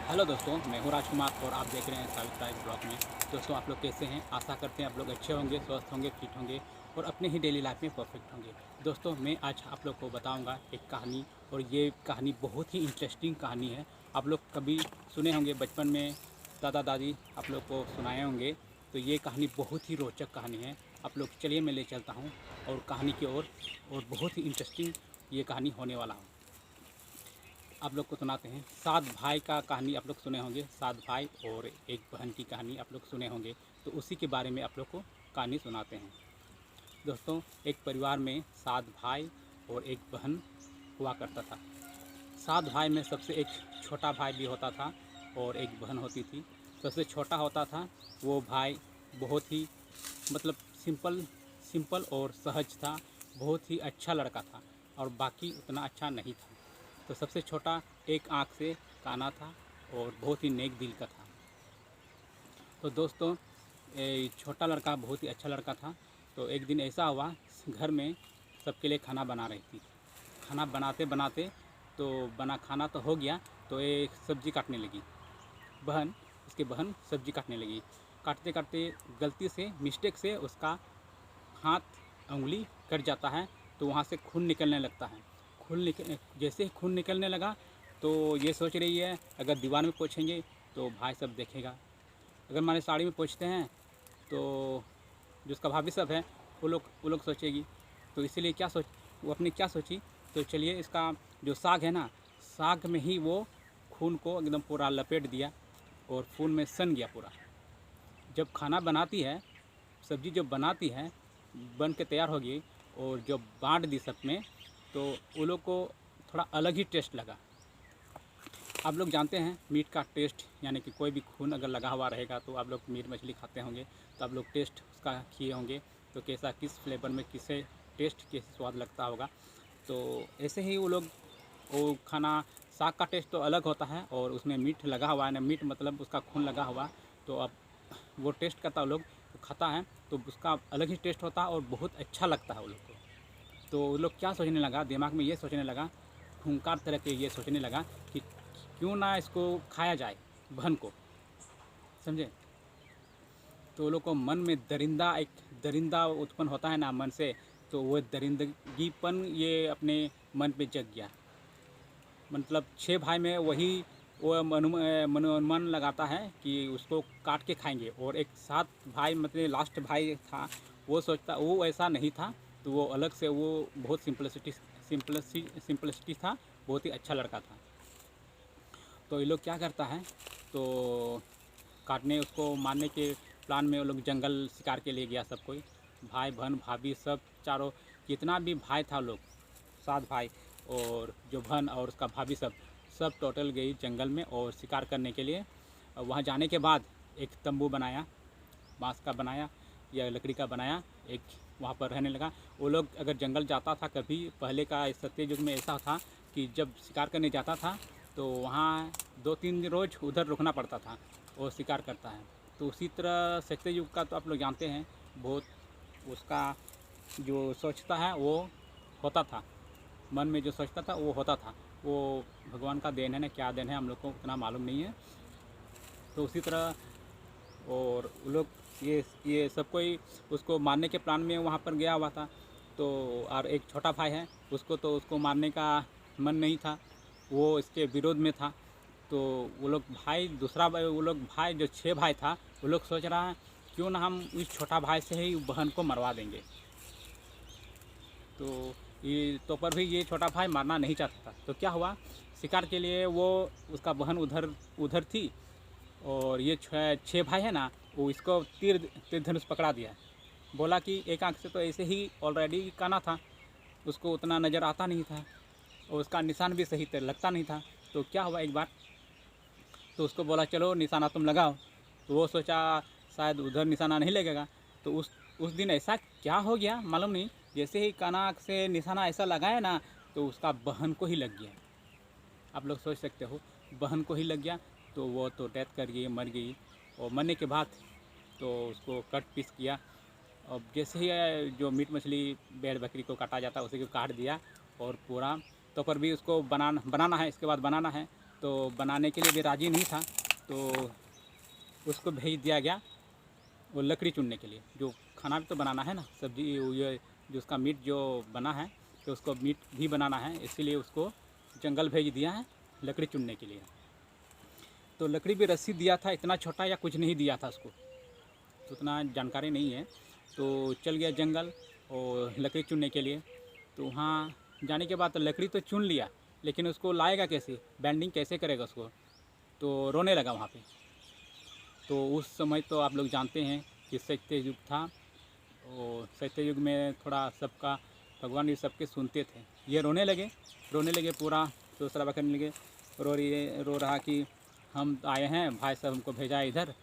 Hello दोस्तों, मैं हूं राजकुमार और आप देख रहे हैं सावित्रा इस ब्लॉग में। दोस्तों, आप लोग कैसे हैं? आशा करते हैं आप लोग अच्छे होंगे, स्वस्थ होंगे, फिट होंगे और अपने ही डेली लाइफ में परफेक्ट होंगे। दोस्तों, मैं आज आप लोग को बताऊंगा एक कहानी, और ये कहानी बहुत ही इंटरेस्टिंग कहानी है। आप लोग कभी सुने होंगे बचपन में, दादा दादी आप लोग को सुनाए होंगे। तो ये कहानी बहुत ही रोचक कहानी है। आप लोग चलिए, मैं ले चलता हूँ और कहानी की ओर, और बहुत ही इंटरेस्टिंग ये कहानी होने वाला हूँ। आप लोग को सुनाते हैं। 7 भाई का कहानी आप लोग सुने होंगे। 7 भाई और एक बहन की कहानी आप लोग सुने होंगे। तो उसी के बारे में आप लोग को कहानी सुनाते हैं। दोस्तों, एक परिवार में 7 भाई और एक बहन हुआ करता था। 7 भाई में सबसे एक छोटा भाई भी होता था और एक बहन होती थी। सबसे छोटा होता था वो भाई बहुत ही मतलब सिंपल सिंपल और सहज था। बहुत ही अच्छा लड़का था और बाकी उतना अच्छा नहीं था। तो सबसे छोटा एक आँख से काना था और बहुत ही नेक दिल का था। तो दोस्तों, छोटा लड़का बहुत ही अच्छा लड़का था। तो एक दिन ऐसा हुआ, घर में सबके लिए खाना बना रही थी। खाना बनाते बनाते तो खाना तो हो गया, तो एक सब्ज़ी काटने लगी बहन। उसकी बहन सब्ज़ी काटने लगी। काटते काटते गलती से, मिस्टेक से उसका हाथ उंगली कट जाता है। तो वहाँ से खून निकलने लगता है। जैसे ही खून निकलने लगा तो ये सोच रही है, अगर दीवार में पोंछेंगे तो भाई सब देखेगा। अगर हमारे साड़ी में पोंछते हैं तो जो उसका भाभी सब है वो लोग सोचेगी। तो इसीलिए वो अपने क्या सोची, तो चलिए इसका जो साग है ना, साग में ही वो खून को एकदम पूरा लपेट दिया और खून में सन गया पूरा। जब खाना बनाती है, सब्ज़ी जब बनाती है, बन के तैयार होगी और जब बांट दी सब में, तो वो लोग को थोड़ा अलग ही टेस्ट लगा। आप लोग जानते हैं मीट का टेस्ट, यानी कि कोई भी खून अगर लगा हुआ रहेगा तो आप लोग मीट मछली खाते होंगे, तो आप लोग टेस्ट उसका किए होंगे। तो कैसा, किस फ्लेवर में किसे टेस्ट, कैसे स्वाद लगता होगा। तो ऐसे ही वो लोग, वो खाना, साग का टेस्ट तो अलग होता है और उसमें मीट लगा हुआ है ना, मीट मतलब उसका खून लगा हुआ। तो अब वो टेस्ट करता है, वो लोग खाता है तो उसका अलग ही टेस्ट होता है और बहुत अच्छा लगता है वो लोग को। तो वो लोग क्या सोचने लगा, दिमाग में ये सोचने लगा, खूंखार तरह के ये सोचने लगा कि क्यों ना इसको खाया जाए, बहन को। समझे? तो वो लोग को मन में दरिंदा उत्पन्न होता है ना मन से, तो वो दरिंदगीपन ये अपने मन पे जग गया। मतलब 6 भाई में वही वो अनुमान लगाता है कि उसको काट के खाएंगे, और एक 7 भाई मतलब लास्ट भाई था, वो सोचता, वो ऐसा नहीं था। तो वो अलग से, वो बहुत सिंपलिसिटी था, बहुत ही अच्छा लड़का था। तो ये लोग क्या करता है, तो काटने, उसको मारने के प्लान में वो लोग जंगल शिकार के लिए गया सब कोई। भाई बहन भाभी सब चारों, जितना भी भाई था लोग, 7 भाई और जो बहन और उसका भाभी सब टोटल गई जंगल में और शिकार करने के लिए। वहाँ जाने के बाद एक तंबू बनाया, बांस का बनाया या लकड़ी का बनाया, एक वहाँ पर रहने लगा। वो लोग अगर जंगल जाता था कभी, पहले का सत्य युग में ऐसा था कि जब शिकार करने जाता था तो वहाँ 2-3 रोज़ उधर रुकना पड़ता था, और शिकार करता है। तो उसी तरह सत्य युग का तो आप लोग जानते हैं, बहुत उसका जो सोचता है वो होता था, मन में जो सोचता था वो होता था। वो भगवान का देन है ना, क्या देन है हम लोग को उतना मालूम नहीं है। तो उसी तरह, और वो लोग ये सब कोई उसको मारने के प्लान में वहाँ पर गया हुआ था। तो और एक छोटा भाई है, उसको मारने का मन नहीं था, वो इसके विरोध में था। तो वो लोग भाई जो 6 भाई था, वो लोग सोच रहा है क्यों ना हम इस छोटा भाई से ही बहन को मरवा देंगे। तो पर भी ये छोटा भाई मारना नहीं चाहता था। तो क्या हुआ, शिकार के लिए वो, उसका बहन उधर उधर थी, और ये 6 भाई है ना, वो इसको तीर धनुष पकड़ा दिया। बोला कि एक आंख से तो ऐसे ही ऑलरेडी काना था, उसको उतना नज़र आता नहीं था और उसका निशान भी सही तरह लगता नहीं था। तो क्या हुआ एक बार, तो उसको बोला चलो निशाना तुम लगाओ। तो वो सोचा शायद उधर निशाना नहीं लगेगा। तो उस दिन ऐसा क्या हो गया मालूम नहीं, जैसे ही काना से निशाना ऐसा लगाया ना, तो उसका बहन को ही लग गया। आप लोग सोच सकते हो, बहन को ही लग गया। तो वो तो डेथ कर गई, मर गई। और मरने के बाद तो उसको कट पीस किया। और जैसे ही जो मीट मछली भेड़ बकरी को काटा जाता है, उसी को काट दिया और पूरा। तो पर भी उसको बनाना है, इसके बाद बनाना है। तो बनाने के लिए भी राज़ी नहीं था, तो उसको भेज दिया गया वो लकड़ी चुनने के लिए। जो खाना भी तो बनाना है ना, सब्जी ये जो उसका मीट जो बना है, तो उसको मीट भी बनाना है, इसीलिए उसको जंगल भेज दिया है लकड़ी चुनने के लिए। तो लकड़ी भी रस्सी दिया था, इतना छोटा या कुछ नहीं दिया था उसको, तो उतना जानकारी नहीं है। तो चल गया जंगल और लकड़ी चुनने के लिए। तो वहाँ जाने के बाद तो लकड़ी तो चुन लिया, लेकिन उसको लाएगा कैसे, बैंडिंग कैसे करेगा उसको, तो रोने लगा वहाँ पे। तो उस समय तो आप लोग जानते हैं कि सत्य युग था, और सत्य युग में थोड़ा सबका भगवान भी सबके सुनते थे। ये रोने लगे पूरा दूसरा करने लगे, रो रहा कि हम आए हैं, भाई साहब हमको भेजा है इधर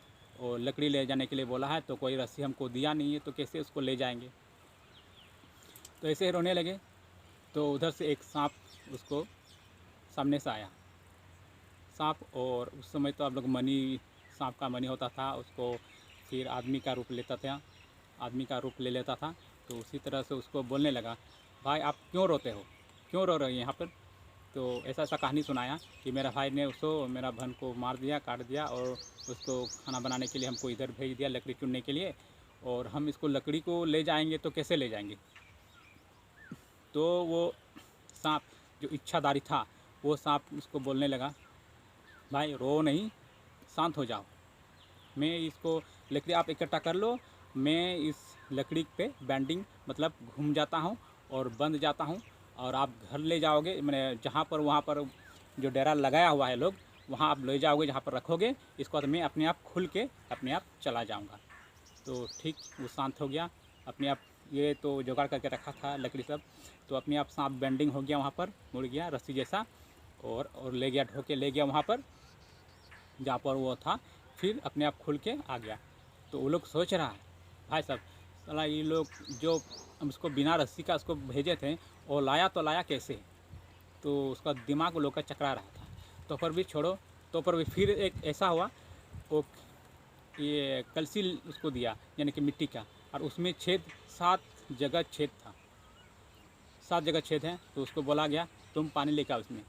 और लकड़ी ले जाने के लिए बोला है, तो कोई रस्सी हमको दिया नहीं है, तो कैसे उसको ले जाएंगे। तो ऐसे ही रोने लगे। तो उधर से एक सांप उसको सामने से आया, सांप। और उस समय तो आप लोग मनी, सांप का मनी होता था, उसको फिर आदमी का रूप लेता था, आदमी का रूप ले लेता था। तो उसी तरह से उसको बोलने लगा, भाई आप क्यों रोते हो, क्यों रो रहे हो यहाँ पर। तो ऐसा ऐसा कहानी सुनाया कि मेरा भाई ने उसको, मेरा बहन को मार दिया, काट दिया, और उसको खाना बनाने के लिए हमको इधर भेज दिया लकड़ी चुनने के लिए, और हम इसको लकड़ी को ले जाएंगे तो कैसे ले जाएंगे। तो वो सांप जो इच्छाधारी था, वो सांप उसको बोलने लगा, भाई रो नहीं, शांत हो जाओ, मैं इसको लकड़ी आप इकट्ठा कर लो, मैं इस लकड़ी पे बैंडिंग मतलब घूम जाता हूँ और बंध जाता हूँ, और आप घर ले जाओगे, मैंने जहाँ पर वहाँ पर जो डेरा लगाया हुआ है लोग, वहाँ आप ले जाओगे, जहाँ पर रखोगे, इसको बाद मैं अपने आप खुल के अपने आप चला जाऊँगा। तो ठीक वो शांत हो गया अपने आप, ये तो जुगाड़ करके रखा था लकड़ी सब, तो अपने आप सांप बेंडिंग हो गया, वहाँ पर मुड़ गया रस्सी जैसा, और ले गया, ढोके ले गया वहाँ पर जहाँ पर वो था, फिर अपने आप खुल के आ गया। तो वो लोग सोच रहा है, भाई साहब साला ये लोग जो हम उसको बिना रस्सी का उसको भेजे थे, और लाया तो लाया कैसे। तो उसका दिमाग वो लोग का चकरा रहा था। तो पर भी छोड़ो, तो पर भी फिर एक ऐसा हुआ, वो ये कलसी उसको दिया यानी कि मिट्टी का, और उसमें छेद 7 जगह छेद था, 7 जगह छेद हैं। तो उसको बोला गया तुम पानी लेकर आओ उसमें।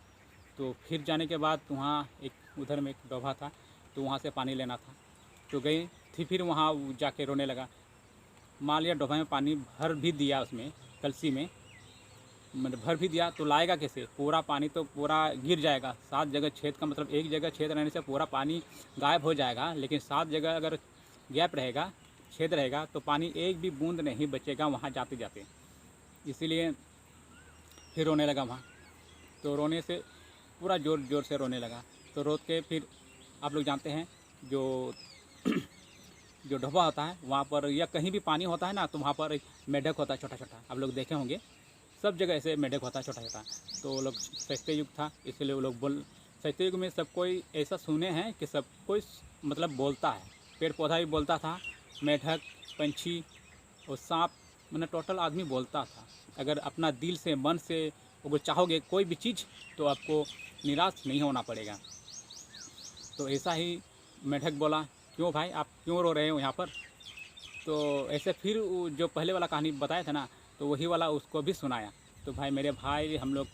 तो फिर जाने के बाद वहाँ एक उधर में एक डोभा था, तो वहाँ से पानी लेना था। तो गई थी, फिर वहाँ जाके रोने लगा। मान लिया डोभा में पानी भर भी दिया, उसमें कलसी में मतलब भर भी दिया, तो लाएगा कैसे, पूरा पानी तो पूरा गिर जाएगा। 7 जगह छेद का मतलब एक जगह छेद रहने से पूरा पानी गायब हो जाएगा, लेकिन 7 जगह अगर गैप रहेगा, छेद रहेगा, तो पानी एक भी बूंद नहीं बचेगा वहाँ जाते जाते। इसीलिए फिर रोने लगा वहाँ। तो रोने से पूरा ज़ोर ज़ोर से रोने लगा। तो रो के फिर आप लोग जानते हैं जो जो ढोबा होता है वहाँ पर, या कहीं भी पानी होता है ना, तो वहाँ पर एक मेढक होता है छोटा छोटा, आप लोग देखे होंगे, सब जगह ऐसे मेढक होता है छोटा छोटा। तो वो लोग सत्य युग था, इसलिए वो लोग सत्य युग में सब कोई ऐसा सुने हैं कि सब कोई मतलब बोलता है, पेड़ पौधा भी बोलता था, मेढक, पंछी और सांप, मतलब टोटल आदमी बोलता था। अगर अपना दिल से, मन से अगर चाहोगे कोई भी चीज़, तो आपको निराश नहीं होना पड़ेगा। तो ऐसा ही मेढक बोला, क्यों भाई आप क्यों रो रहे हो यहाँ पर। तो ऐसे फिर जो पहले वाला कहानी बताया था ना, तो वही वाला उसको भी सुनाया। तो भाई मेरे भाई हम लोग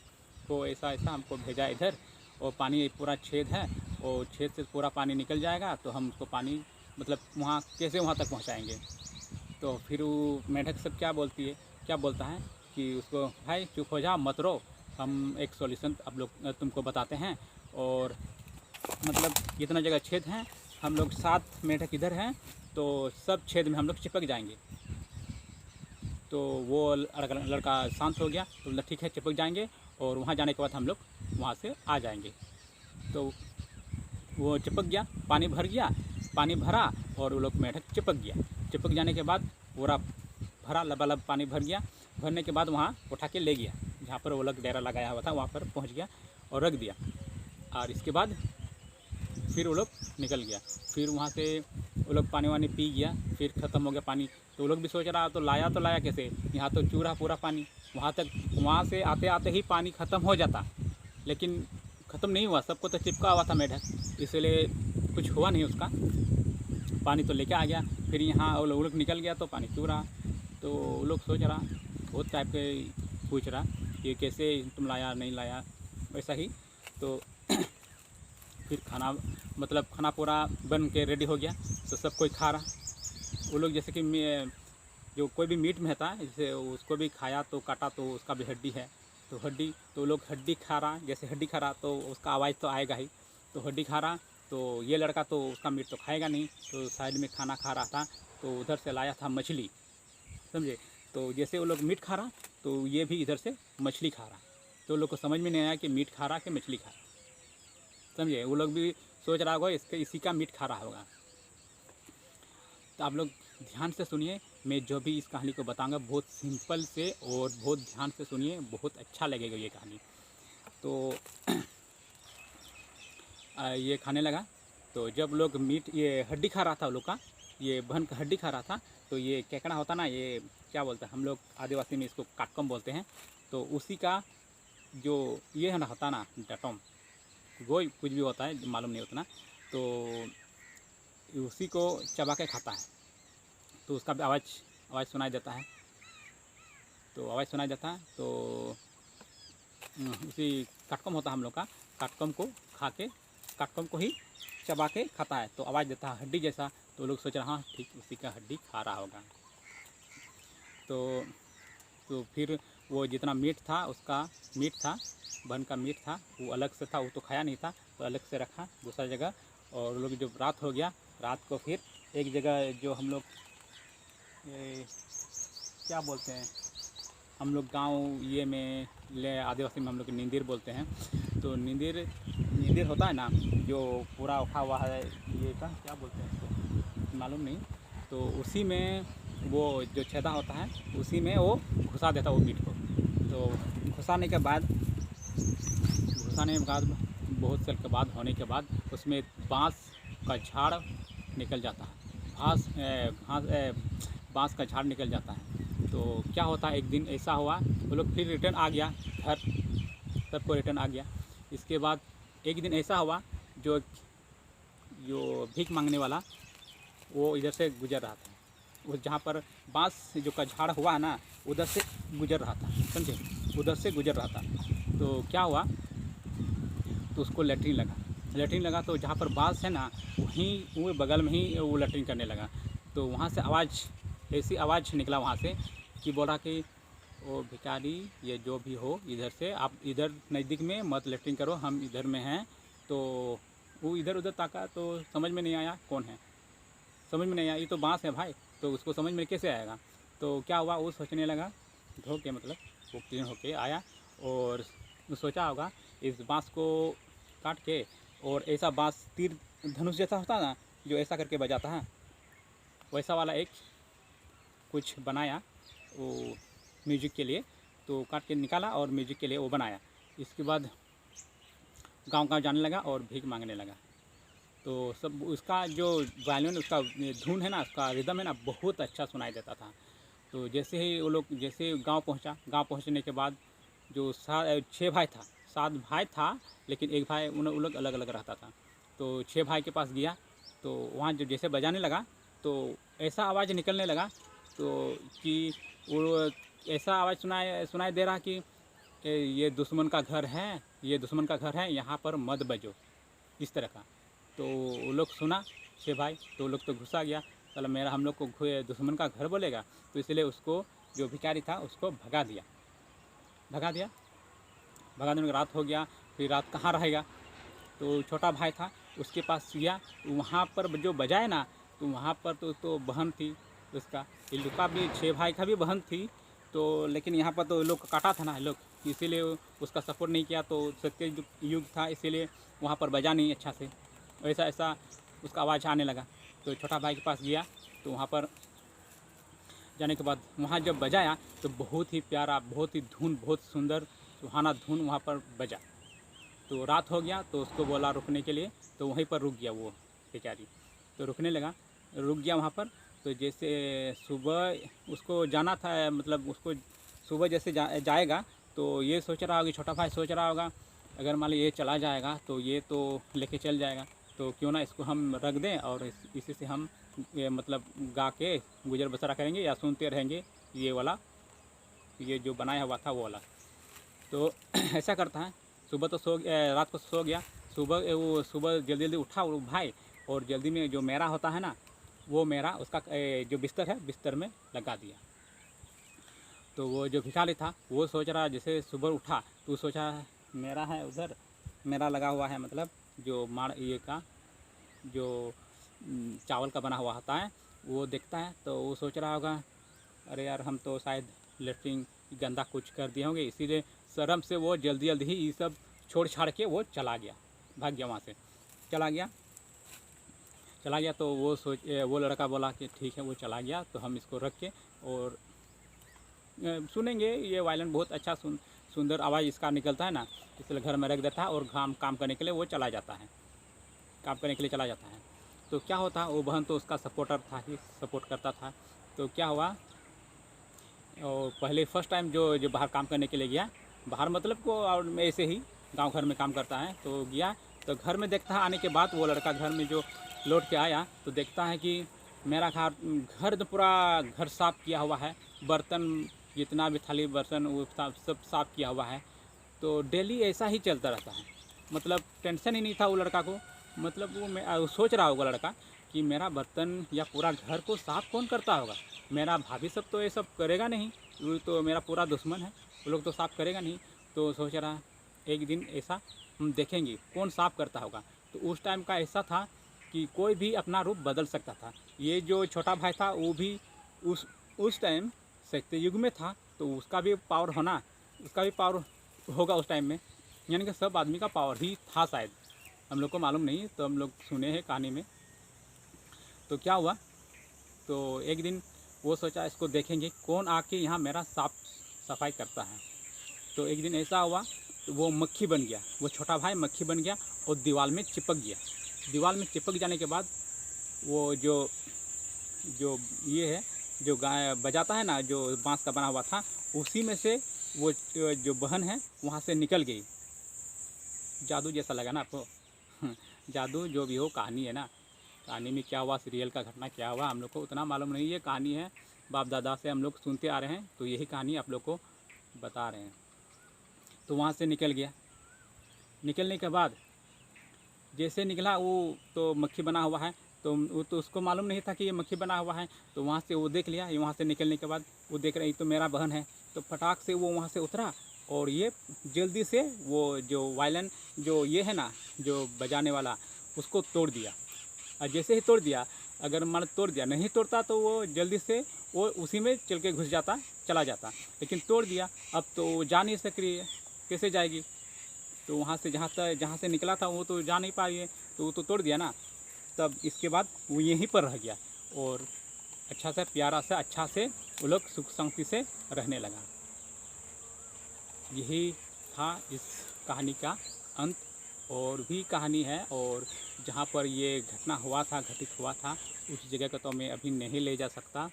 को ऐसा ऐसा हमको भेजा इधर, और पानी पूरा छेद है, और छेद से पूरा पानी निकल जाएगा, तो हम उसको पानी मतलब वहाँ कैसे वहाँ तक पहुँचाएँगे। तो फिर वो मेढक सब क्या बोलती है, क्या बोलता है कि उसको, भाई चुप हो जाओ, मत रो, हम एक सॉल्यूशन आप लोग तुमको बताते हैं। और मतलब जितना जगह छेद हैं, हम लोग 7 मेढक इधर हैं, तो सब छेद में हम लोग चिपक जाएंगे। तो वो लड़का शांत हो गया, तो बोला ठीक है चिपक जाएंगे, और वहाँ जाने के बाद हम लोग वहाँ से आ जाएंगे। तो वो चिपक गया, पानी भर गया, पानी भरा, और वो लोग मेढक चिपक गया। चिपक जाने के बाद पूरा भरा, लबालब पानी भर गया। भरने के बाद वहाँ उठा के ले गया, जहाँ पर वो लोग डेरा लगाया हुआ था वहाँ पर पहुँच गया और रख दिया। और इसके बाद फिर वो लोग निकल गया। फिर वहाँ से वो लोग पानी वानी पी गया, फिर ख़त्म हो गया पानी। तो वो लोग भी सोच रहा, तो लाया कैसे, यहाँ तो चूरा पूरा पानी, वहाँ से आते आते ही पानी ख़त्म हो जाता, लेकिन ख़त्म नहीं हुआ, सबको तो चिपका हुआ था मेढक, इसलिए कुछ हुआ नहीं उसका, पानी तो लेके आ गया। फिर यहाँ वो लोग निकल गया तो पानी चूरा। तो वो लोग सोच रहा, बहुत टाइप के पूछ रहा, ये कैसे तुम लाया नहीं लाया, वैसा ही। तो फिर खाना मतलब खाना पूरा बन के रेडी हो गया तो सब कोई खा रहा। वो लोग जैसे कि जो कोई भी मीट में रहता है जैसे उसको भी खाया तो काटा तो उसका भी हड्डी है, तो हड्डी तो लोग हड्डी खा रहा, जैसे हड्डी खा रहा तो उसका आवाज़ तो आएगा ही। तो हड्डी खा रहा तो ये लड़का तो उसका मीट तो खाएगा नहीं, तो साइड में खाना खा रहा था, तो उधर से लाया था मछली, समझे। तो जैसे वो लोग मीट खा रहा तो ये भी इधर से मछली खा रहा, तो लोग को समझ में नहीं आया कि मीट खा रहा कि मछली खा रहा, समझे। वो लोग भी सोच रहा होगा इसके इसी का मीट खा रहा होगा। तो आप लोग ध्यान से सुनिए, मैं जो भी इस कहानी को बताऊंगा बहुत सिंपल से और बहुत ध्यान से सुनिए, बहुत अच्छा लगेगा ये कहानी। तो ये खाने लगा, तो जब लोग मीट ये हड्डी खा रहा था, लोग का ये बहन का हड्डी खा रहा था, तो ये केकड़ा होता ना, ये क्या बोलते हैं हम लोग आदिवासी में इसको काटकम बोलते हैं, तो उसी का जो ये है ना होता ना डटम, वो कुछ भी होता है मालूम नहीं उतना, तो उसी को चबा के खाता है, तो उसका भी आवाज़ सुनाई देता है। तो आवाज़ सुनाई देता है तो उसी काटकम होता है हम लोग का, काटकम को खा के काटकम को ही चबा के खाता है, तो आवाज़ देता है हड्डी जैसा। तो लोग सोच रहे हाँ ठीक उसी का हड्डी खा रहा होगा। तो फिर वो जितना मीट था, उसका मीट था, बन का मीट था, वो अलग से था, वो तो खाया नहीं था, तो अलग से रखा दूसरा जगह। और लोग जब रात हो गया, रात को फिर एक जगह जो हम लोग क्या बोलते हैं, हम लोग गांव ये में ले आदिवासी में हम लोग नींदीर बोलते हैं, तो नींदीर होता है ना जो पूरा उठा हुआ है, ये का क्या बोलते हैं इसको मालूम नहीं, तो उसी में वो जो छेदा होता है उसी में वो घुसा देता वो मीट को। तो घुसाने के बाद बहुत साल के बाद होने के बाद उसमें बांस का झाड़ निकल जाता है, बांस का झाड़ निकल जाता है। तो क्या होता है, एक दिन ऐसा हुआ वो लोग फिर रिटर्न आ गया घर, सबको रिटर्न आ गया। इसके बाद एक दिन ऐसा हुआ जो भीख मांगने वाला वो इधर से गुजर रहा था, वो जहाँ पर बांस जो का झाड़ हुआ है ना उधर से गुजर रहा था, समझे, उधर से गुजर रहा था। तो क्या हुआ, तो उसको लेटरिन लगा, तो जहाँ पर बांस है ना वहीं वो बगल में ही वो लेटरिन करने लगा। तो वहाँ से ऐसी आवाज़ निकला वहाँ से कि बोला कि ओ भिखारी ये जो भी हो, इधर से आप इधर नज़दीक में मत लेटरिन करो, हम इधर में हैं। तो वो इधर उधर ताका तो समझ में नहीं आया कौन है, समझ में नहीं आया, ये तो बांस है भाई, तो उसको समझ में कैसे आएगा। तो क्या हुआ, वो सोचने लगा, धो के मतलब वो क्लीन होके आया और सोचा होगा इस बांस को काट के, और ऐसा बांस तीर धनुष जैसा होता ना जो ऐसा करके बजाता है, वैसा वाला एक कुछ बनाया वो म्यूजिक के लिए, तो काट के निकाला और म्यूजिक के लिए वो बनाया। इसके बाद गांव जाने लगा और भीख मांगने लगा। तो सब उसका जो वायलिन, उसका धुन है ना, उसका रिदम है ना, बहुत अच्छा सुनाई देता था। तो जैसे ही वो लोग जैसे गांव पहुंचने के बाद जो 6 भाई था, 7 भाई था, लेकिन एक भाई उन लोग अलग अलग रहता था। तो 6 भाई के पास गया, तो वहाँ जो जैसे बजाने लगा तो ऐसा आवाज़ निकलने लगा, तो कि वो ऐसा आवाज़ सुनाई दे रहा कि ये दुश्मन का घर है, यहाँ पर मत बजो, इस तरह का। तो वो लोग सुना 6 भाई, तो वो लोग तो गुस्सा गया, चलो हम लोग को दुश्मन का घर बोलेगा, तो इसलिए उसको जो भिखारी था उसको भगा दिया। भगाने में रात हो गया, फिर रात कहाँ रहेगा, तो छोटा भाई था उसके पास गया, तो वहाँ पर जो बजाए ना, तो वहाँ पर तो बहन थी उसका, इन लोग का भी 6 भाई का भी बहन थी, तो लेकिन यहाँ पर तो लोग काटा था ना लोग, इसीलिए उसका सपोर्ट नहीं किया, तो सत्य युग था इसीलिए वहाँ पर बजा नहीं अच्छा से, ऐसा उसका आवाज़ आने लगा। तो छोटा भाई के पास गया, तो वहाँ पर जाने के बाद वहाँ जब बजाया तो बहुत ही प्यारा, बहुत ही धुन, बहुत सुंदर सुहाना धुन वहाँ पर बजा। तो रात हो गया, तो उसको बोला रुकने के लिए, तो वहीं पर रुक गया वो बेचारी, तो रुक गया वहाँ पर। तो जैसे सुबह उसको जाना था, मतलब उसको सुबह जैसे जाएगा, तो ये सोच रहा होगा, छोटा भाई सोच रहा होगा अगर मान ली ये चला जाएगा तो ये तो लेके चल जाएगा, तो क्यों ना इसको हम रख दें और इसी से हम मतलब गा के गुजर बसरा करेंगे या सुनते रहेंगे ये जो बनाया हुआ था वो वाला। तो ऐसा करता है, सुबह तो रात को सो गया, सुबह जल्दी जल्दी उठा वो भाई, और जल्दी में जो मेरा होता है ना, वो मेरा उसका जो बिस्तर है बिस्तर में लगा दिया। तो वो जो भिखारी था वो सोच रहा, जैसे सुबह उठा तो सोचा मेरा है उधर, मेरा लगा हुआ है, मतलब जो माड़ ये का जो चावल का बना हुआ होता है वो देखता है। तो वो सोच रहा होगा अरे यार हम तो शायद लेटरिन गंदा कुछ कर दिए होंगे, इसीलिए शर्म से वो जल्दी जल्दी ही ये सब छोड़ छाड़ के वो चला गया, भाग गया वहाँ से, चला गया। तो वो लड़का बोला कि ठीक है, वो चला गया तो हम इसको रख के और सुनेंगे। ये वायलिन बहुत अच्छा सुंदर आवाज़ इसका निकलता है ना, इसलिए घर में रख देता है और काम करने के लिए वो चला जाता है, काम करने के लिए चला जाता है। तो क्या होता है, वो बहन तो उसका सपोर्टर था ही, सपोर्ट करता था। तो क्या हुआ, और पहले फर्स्ट टाइम जो बाहर काम करने के लिए गया, बाहर मतलब को और ऐसे ही गांव घर में काम करता है, तो गया तो घर में देखता है, आने के बाद वो लड़का घर में जो लौट के आया तो देखता है कि मेरा घर तो पूरा घर साफ़ किया हुआ है, बर्तन जितना भी थाली बर्तन वो सब साफ़ किया हुआ है। तो डेली ऐसा ही चलता रहता है, मतलब टेंशन ही नहीं था वो लड़का को। मतलब वो सोच रहा होगा लड़का कि मेरा बर्तन या पूरा घर को साफ़ कौन करता होगा, मेरा भाभी सब तो ये सब करेगा नहीं, वो तो मेरा पूरा दुश्मन है, वो लोग तो साफ़ करेगा नहीं। तो सोच रहा एक दिन ऐसा हम देखेंगे कौन साफ़ करता होगा। तो उस टाइम का ऐसा था कि कोई भी अपना रूप बदल सकता था। ये जो छोटा भाई था वो भी उस टाइम सत्य युग में था, तो उसका भी पावर होगा उस टाइम में, यानी कि सब आदमी का पावर ही था शायद, हम लोग को मालूम नहीं, तो हम लोग सुने हैं कहानी में। तो क्या हुआ, तो एक दिन वो सोचा इसको देखेंगे कौन आके यहाँ मेरा सफाई करता है। तो एक दिन ऐसा हुआ, तो वो मक्खी बन गया, वो छोटा भाई मक्खी बन गया और दीवार में चिपक गया। दीवार में चिपक जाने के बाद वो जो ये है जो गाय बजाता है ना, जो बांस का बना हुआ था, उसी में से वो जो बहन है वहाँ से निकल गई। जादू जैसा लगा ना आपको? जादू जो भी हो, कहानी है ना, कहानी में क्या हुआ, सीरियल का घटना क्या हुआ, हम लोग को उतना मालूम नहीं है। कहानी है, बाप दादा से हम लोग सुनते आ रहे हैं, तो यही कहानी आप लोग को बता रहे हैं। तो वहाँ से निकल गया। निकलने के बाद जैसे निकला, वो तो मक्खी बना हुआ है, तो वो तो उसको मालूम नहीं था कि ये मक्खी बना हुआ है। तो वहाँ से वो देख लिया, ये वहाँ से निकलने के बाद वो देख रही तो मेरा बहन है, तो फटाक से वो वहाँ से उतरा और ये जल्दी से वो जो वायलिन जो ये है ना, जो बजाने वाला, उसको तोड़ दिया। और जैसे ही तोड़ दिया, अगर मान तोड़ दिया, नहीं तोड़ता तो वो जल्दी से वो उसी में चल के घुस जाता, चला जाता, लेकिन तोड़ दिया। अब तो जा नहीं सक रही है, कैसे जाएगी? तो वहाँ से जहाँ से निकला था वो तो जा नहीं पा रही है, तो वो तो तोड़ दिया ना। तब इसके बाद वो यहीं पर रह गया और अच्छा से प्यारा से अच्छा से वो लोग सुख शांति से रहने लगा। यही था इस कहानी का अंत। और भी कहानी है, और जहाँ पर ये घटित हुआ था उस जगह का तो मैं अभी नहीं ले जा सकता।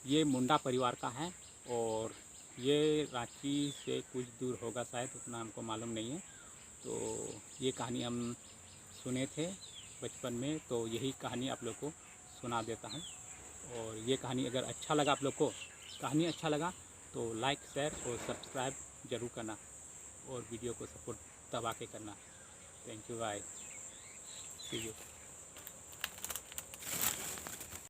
ये मुंडा परिवार का है और ये रांची से कुछ दूर होगा शायद, उतना हमको मालूम नहीं है। तो ये कहानी हम सुने थे बचपन में, तो यही कहानी आप लोग को सुना देता हूँ। और ये कहानी अगर अच्छा लगा, आप लोग को कहानी अच्छा लगा तो लाइक, शेयर और सब्सक्राइब ज़रूर करना और वीडियो को सपोर्ट दबा के करना। Thank you, bye, see you.